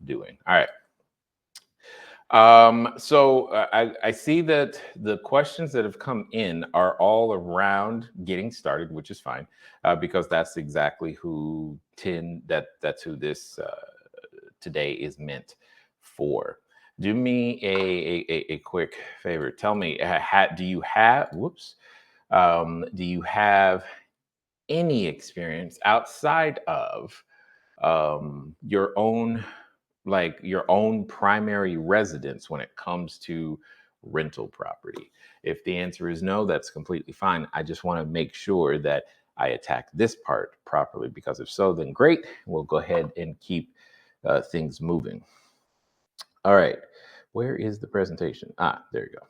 doing. All right. I see that the questions that have come in are all around getting started, which is fine, because that's exactly who that's who this today is meant for. Do me a quick favor. Tell me, do you have do you have any experience outside of your own, like your own primary residence when it comes to rental property? If the answer is no, that's completely fine. I just want to make sure that I attack this part properly, because if so, then great. We'll go ahead and keep things moving. All right. Where is the presentation? There you go.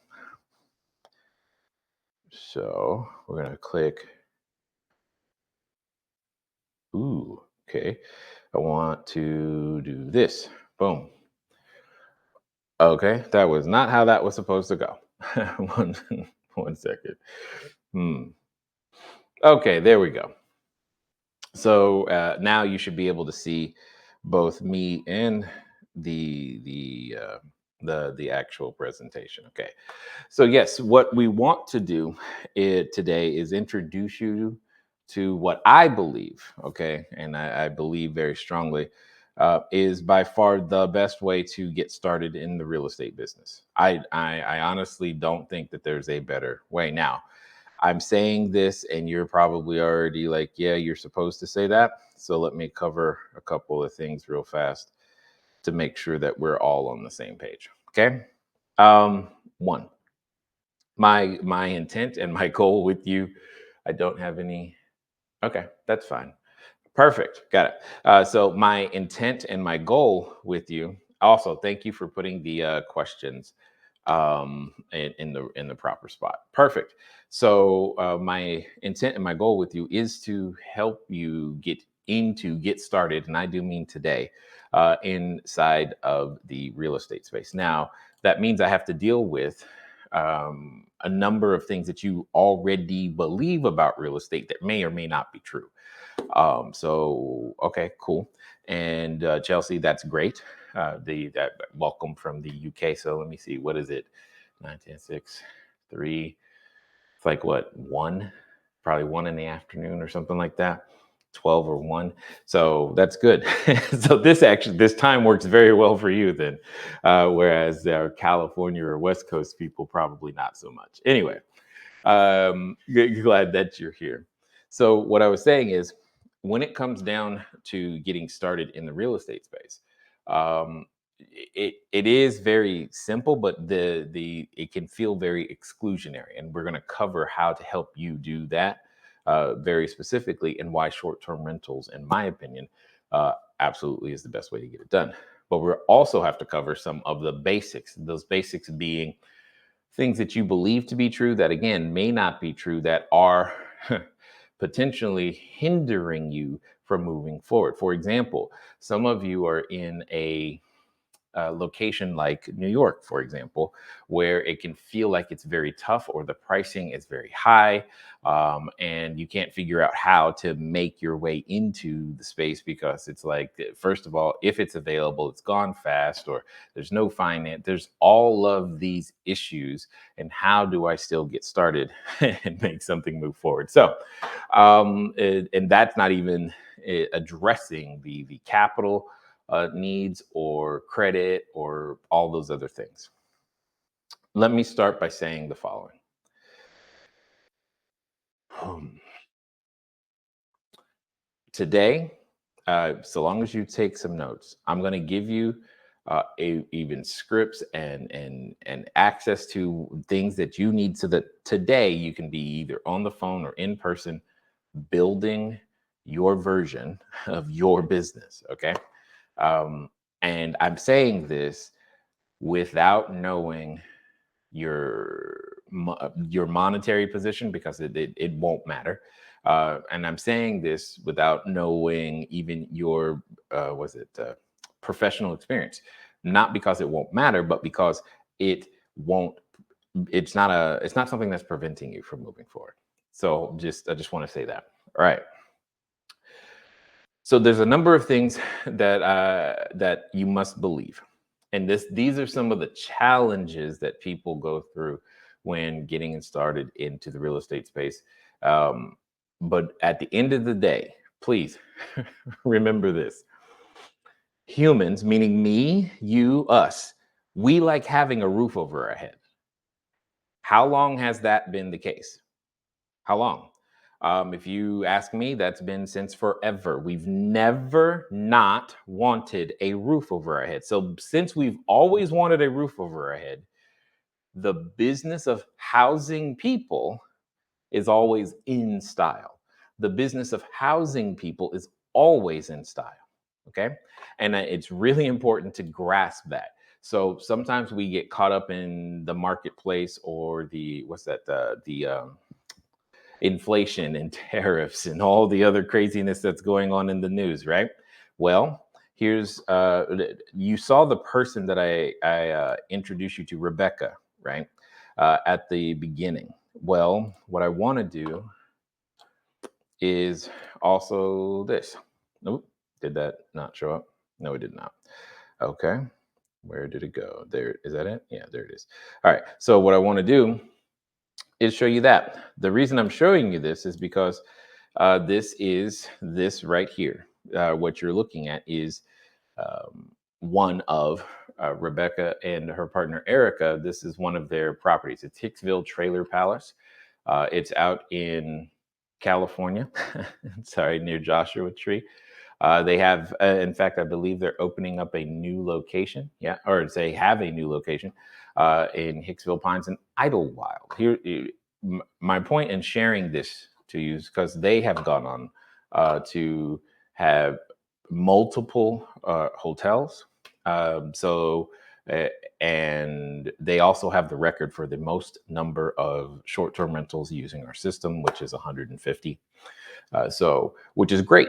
So we're going to click. Ooh, okay. I want to do this. Boom. Okay, that was not how that was supposed to go. one, one second. Okay, there we go. So now you should be able to see both me and the actual presentation. Okay. So yes, what we want to do today is introduce you to what I believe, okay, and I believe very strongly, is by far the best way to get started in the real estate business. I honestly don't think that there's a better way. Now, I'm saying this, and you're probably already like, yeah, you're supposed to say that. So let me cover a couple of things real fast to make sure that we're all on the same page. Okay. One, my intent and my goal with you. I don't have any. Okay, that's fine. Perfect. Got it. So my intent and my goal with you. Also, thank you for putting the questions in the proper spot. Perfect. So my intent and my goal with you is to help you get started, and I do mean today, inside of the real estate space. Now that means I have to deal with a number of things that you already believe about real estate that may or may not be true. Okay, cool. And Chelsea, that's great. The that welcome from the UK. So let me see, what is it? 9, 10, 6, 3. It's like what, 1? Probably 1 in the afternoon or something like that. 12 or 1. So that's good. So this time works very well for you then. Whereas California or West Coast people, probably not so much. Anyway, glad that you're here. So what I was saying is, when it comes down to getting started in the real estate space, um, it is very simple, but it can feel very exclusionary, and we're going to cover how to help you do that very specifically, and why short-term rentals, in my opinion, absolutely is the best way to get it done. But we also have to cover some of the basics. Those basics being things that you believe to be true that, again, may not be true, that are potentially hindering you from moving forward. For example, some of you are in a location like New York, for example, where it can feel like it's very tough, or the pricing is very high, and you can't figure out how to make your way into the space, because it's like, first of all, if it's available, it's gone fast, or there's no finance. There's all of these issues, and how do I still get started and make something move forward? So, and that's not even addressing the capital needs, or credit, or all those other things. Let me start by saying the following. Today, so long as you take some notes, I'm going to give you even scripts and access to things that you need, so that today you can be either on the phone or in person building your version of your business. Okay. And I'm saying this without knowing your monetary position, because it won't matter. And I'm saying this without knowing even your professional experience, not because it won't matter, but because it won't. It's not something that's preventing you from moving forward. So I just want to say that. All right. So there's a number of things that you must believe, and these are some of the challenges that people go through when getting started into the real estate space. Um, but at the end of the day, please remember this: humans, meaning me, you, us, we like having a roof over our head. How long has that been the case? How long? If you ask me, that's been since forever. We've never not wanted a roof over our head. So, since we've always wanted a roof over our head, the business of housing people is always in style. The business of housing people is always in style. Okay. And it's really important to grasp that. So sometimes we get caught up in the marketplace or what's that, the inflation and tariffs and all the other craziness that's going on in the news, right? Well, here's you saw the person that I introduced you to, Rebecca, right? At the beginning. Well, what I want to do is also this. Nope, did that not show up? No, it did not. Okay, where did it go? There, is that it? Yeah, there it is. All right. So what I want to do is show you that. The reason I'm showing you this is because this is this right here. What you're looking at is one of Rebecca and her partner Erica. This is one of their properties. It's Hicksville Trailer Palace. It's out in California. Sorry, near Joshua Tree. They have, in fact, I believe they're opening up a new location. Yeah, or they have a new location in Hicksville Pines and Idlewild. My point in sharing this to you is because they have gone on to have multiple hotels. So, uh, and they also have the record for the most number of short-term rentals using our system, which is 150. So, which is great.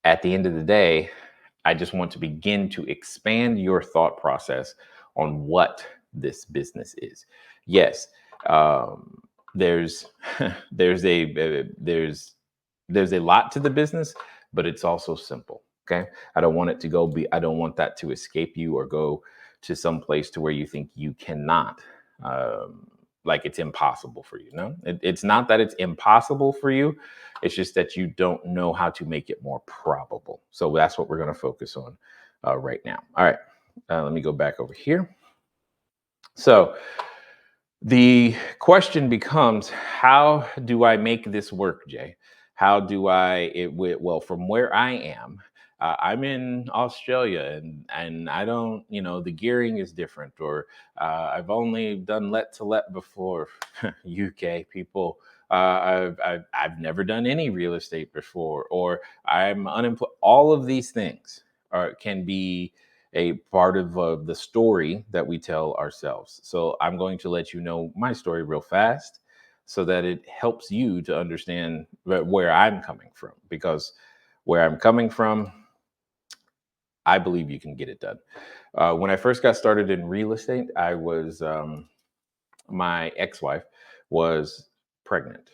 At the end of the day, I just want to begin to expand your thought process on what this business is. Yes, um, there's there's there's a lot to the business, but it's also simple. Okay, I don't want it to go be. I don't want that to escape you or go to some place to where you think you cannot. Um, like it's impossible for you. No, it's not that it's impossible for you. It's just that you don't know how to make it more probable. So that's what we're going to focus on right now. All right, let me go back over here. So the question becomes, how do I make this work, Jay? How do well, from where I am, I'm in Australia and I don't, the gearing is different, or I've only done let to let before. UK people, I've never done any real estate before, or I'm unemployed. All of these things can be a part of the story that we tell ourselves. So I'm going to let you know my story real fast so that it helps you to understand where I'm coming from. Because where I'm coming from, I believe you can get it done. When I first got started in real estate, my ex wife was pregnant.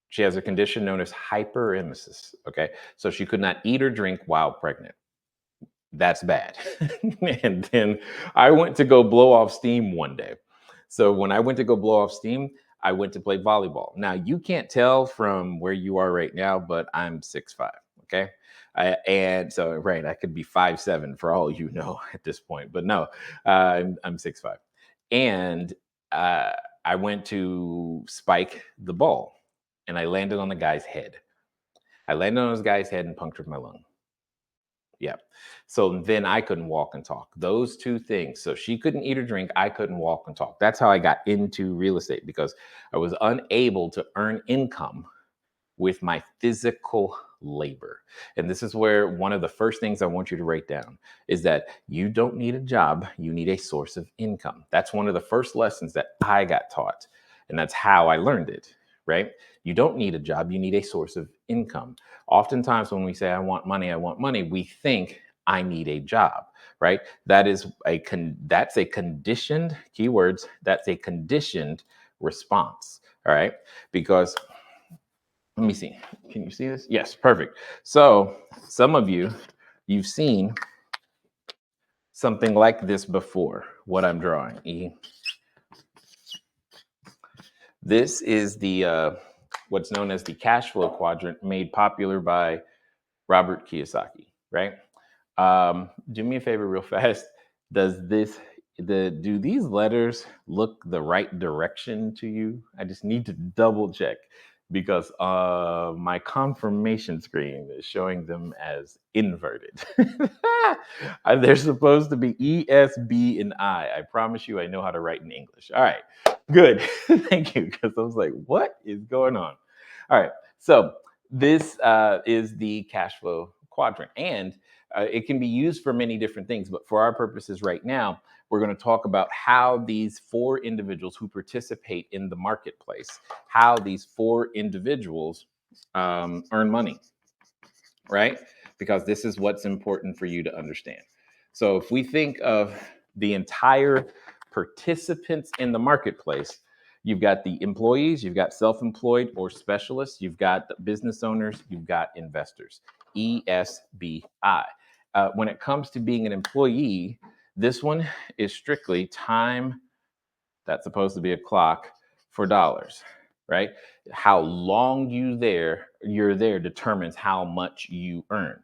She has a condition known as hyperemesis. Okay. So she could not eat or drink while pregnant. That's bad. And then I went to go blow off steam one day. So when I went to go blow off steam, I went to play volleyball. Now you can't tell from where you are right now, but I'm 6'5". Okay. And so, right, I could be 5'7" for all you know at this point, but no, I'm 6'5". And uh, I went to spike the ball and I landed on the guy's head. I landed on this guy's head and punctured my lung. Yeah. So then I couldn't walk and talk. Those two things. So she couldn't eat or drink. I couldn't walk and talk. That's how I got into real estate, because I was unable to earn income with my physical labor. And this is where one of the first things I want you to write down is that you don't need a job, you need a source of income. That's one of the first lessons that I got taught. And that's how I learned it, right? You don't need a job, you need a source of income. Oftentimes when we say I want money, we think I need a job, right? That's a conditioned, keywords, that's a conditioned response, all right? Because Let me see. Can you see this? Yes, perfect. So some of you, you've seen something like this before, what I'm drawing. This is the what's known as the cash flow quadrant, made popular by Robert Kiyosaki, right? Do me a favor real fast. Does this do these letters look the right direction to you? I just need to double check because my confirmation screen is showing them as inverted. They're supposed to be E, S, B, and I. I promise you I know how to write in English. All right, good. Thank you, because I was like, what is going on? All right, so this is the cash flow quadrant, and it can be used for many different things, but for our purposes right now, we're going to talk about how these four individuals who participate in the marketplace, how these four individuals earn money, right? Because this is what's important for you to understand. So if we think of the entire participants in the marketplace, you've got the employees, you've got self-employed or specialists, you've got the business owners, you've got investors. ESBI. When it comes to being an employee, this one is strictly time that's supposed to be a clock for dollars, right? How long you're there determines how much you earn.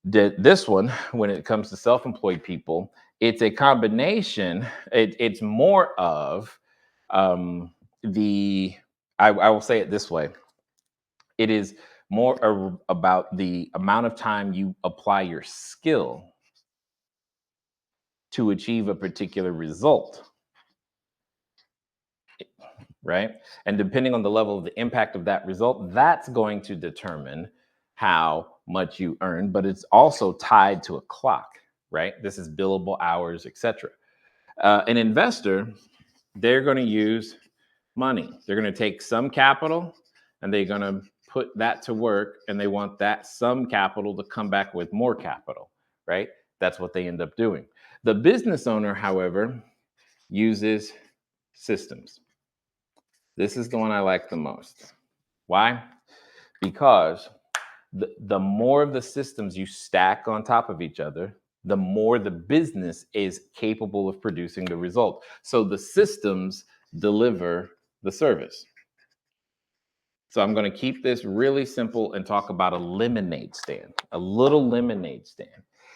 This one, when it comes to self-employed people, it's a combination. It's more of the. I will say it this way: it is more about the amount of time you apply your skill to achieve a particular result, right? And depending on the level of the impact of that result, that's going to determine how much you earn, but it's also tied to a clock, right? This is billable hours, etc. An investor, they're going to use money. They're going to take some capital and they're going to put that to work, and they want that some capital to come back with more capital, right? That's what they end up doing. The business owner, however, uses systems. This is the one I like the most. Why? Because the more of the systems you stack on top of each other, the more the business is capable of producing the result. So the systems deliver the service. So I'm going to keep this really simple and talk about a lemonade stand, a little lemonade stand.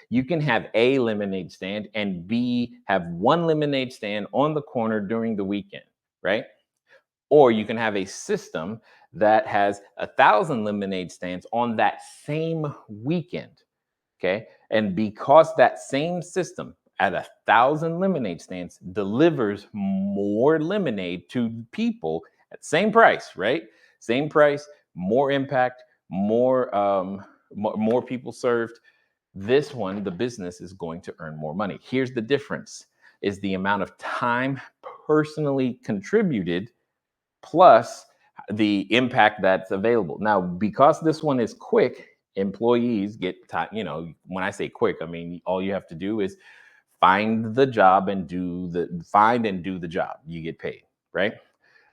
You can have a lemonade stand and B, have one lemonade stand on the corner during the weekend, right? Or you can have a system that has 1,000 lemonade stands on that same weekend. Okay. And because that same system at 1,000 lemonade stands delivers more lemonade to people at same price, right? Same price, more impact, more people served. This one, the business is going to earn more money. Here's the difference: is the amount of time personally contributed plus the impact that's available. Now, because this one is quick, employees get time. When I say quick, I mean all you have to do is find the job and do the job. You get paid, right?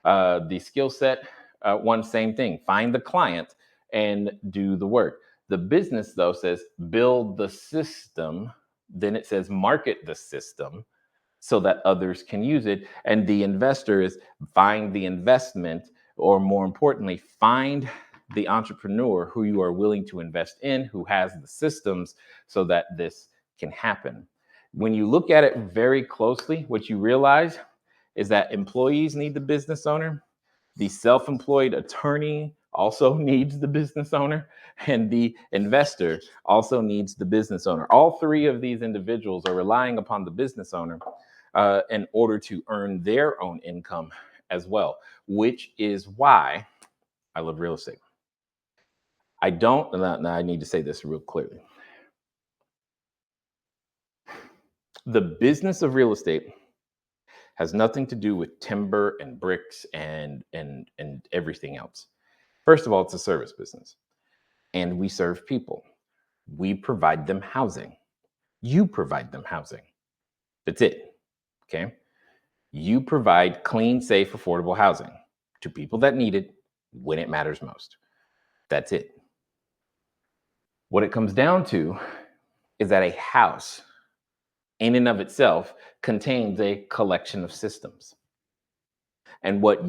The skill set, one same thing. Find the client and do the work. The business though says build the system. Then it says market the system so that others can use it. And the investor is find the investment, or more importantly, find the entrepreneur who you are willing to invest in, who has the systems so that this can happen. When you look at it very closely, what you realize is that employees need the business owner, the self-employed attorney also needs the business owner, and the investor also needs the business owner. All three of these individuals are relying upon the business owner in order to earn their own income as well, which is why I love real estate. I don't, now I need to say this real clearly. The business of real estate has nothing to do with timber and bricks and everything else. First of all, it's a service business, and we serve people. We provide them housing. You provide them housing. That's it. Okay. You provide clean, safe, affordable housing to people that need it, when it matters most. That's it. What it comes down to is that a house, in and of itself, contains a collection of systems. And what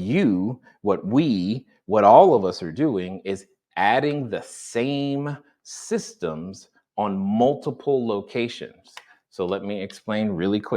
all of us are doing is adding the same systems on multiple locations. So let me explain really quick.